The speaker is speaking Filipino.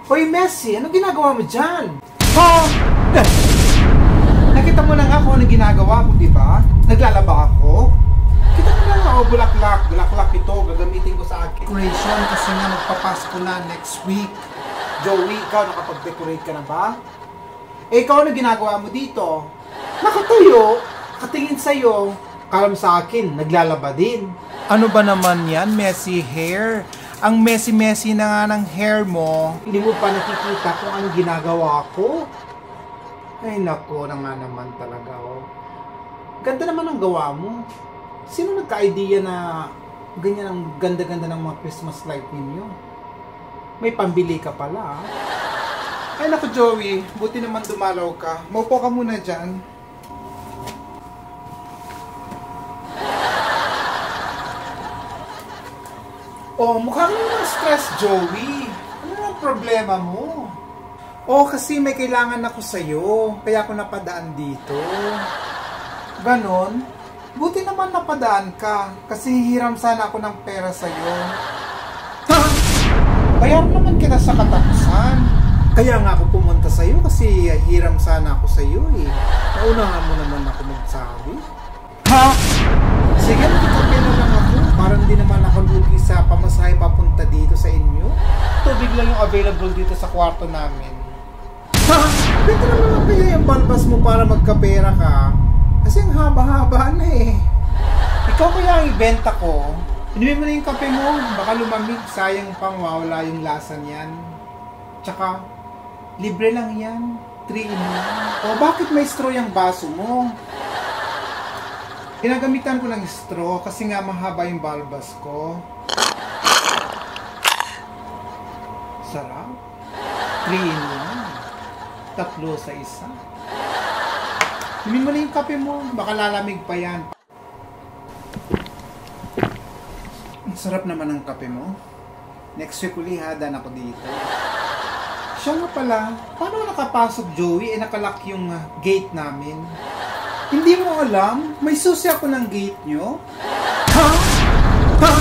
Hoy, Messi, anong ginagawa mo dyan? Ha? Nakita mo na nga kung anong ginagawa ko, di ba? Naglalaba ako. Kita mo na nga, bulaklak. Bulaklak ito, gagamitin ko sa akin. Decoration kasi nga magpapasko na next week. Joey, ikaw nakapag-decorate ka na ba? Eh, ikaw anong ginagawa mo dito? Nakatayo, katingin sa'yo. Kalam sa akin, naglalaba din. Ano ba naman yan, messy hair? Ang messy-messy na nga ng hair mo. Hindi mo pa nakikita kung anong ginagawa ko? Ay nako na nga naman talaga, oh. Ganda naman ang gawa mo. Sino nagka-idea na ganyan ang ganda-ganda ng mga Christmas light ninyo? May pambili ka pala, ah. Ay nako, Joey, buti naman dumalaw ka. Maupo ka muna dyan. Oh, mukha ka naman stress, Joey. Ano ang problema mo? Oh, kasi may kailangan ako sa'yo. Kaya ako napadaan dito. Ganon? Buti naman napadaan ka. Kasi hihiram sana ako ng pera sa'yo. Ha? Bayaran naman kita sa katapusan. Kaya nga ako pumunta sa'yo kasi hiram sana ako sa'yo eh. Naunahan mo naman ako magsabi. Ha? Sige, nakikapin na lang ako. Parang hindi naman ako lugi sa pamasahe papunta dito sa inyo. Tubig lang yung available dito sa kwarto namin. Ha? Pwede naman lang kaya yung balbas mo para magkapera ka. Kasi ang haba-haba na eh. Ikaw kaya ang ibenta ko. Inumin mo na yung kape mo. Baka lumamig. Sayang pang mawala yung lasa niyan. Tsaka, libre lang yan. 3 in 1. O bakit may straw yung baso mo? Ginagamitan ko ng straw kasi nga mahaba yung balbas ko. Sarap. 3 in 1. 3 sa isa. Himin mo na yung kape mo. Baka lalamig pa yan. Ang sarap naman ng kape mo. Next week uli ha, dan ako dito. Siya nga pala, paano nakapasok, Joey? Nakalock yung gate namin. Hindi mo alam? May susi ako ng gate nyo? Ha? Ha?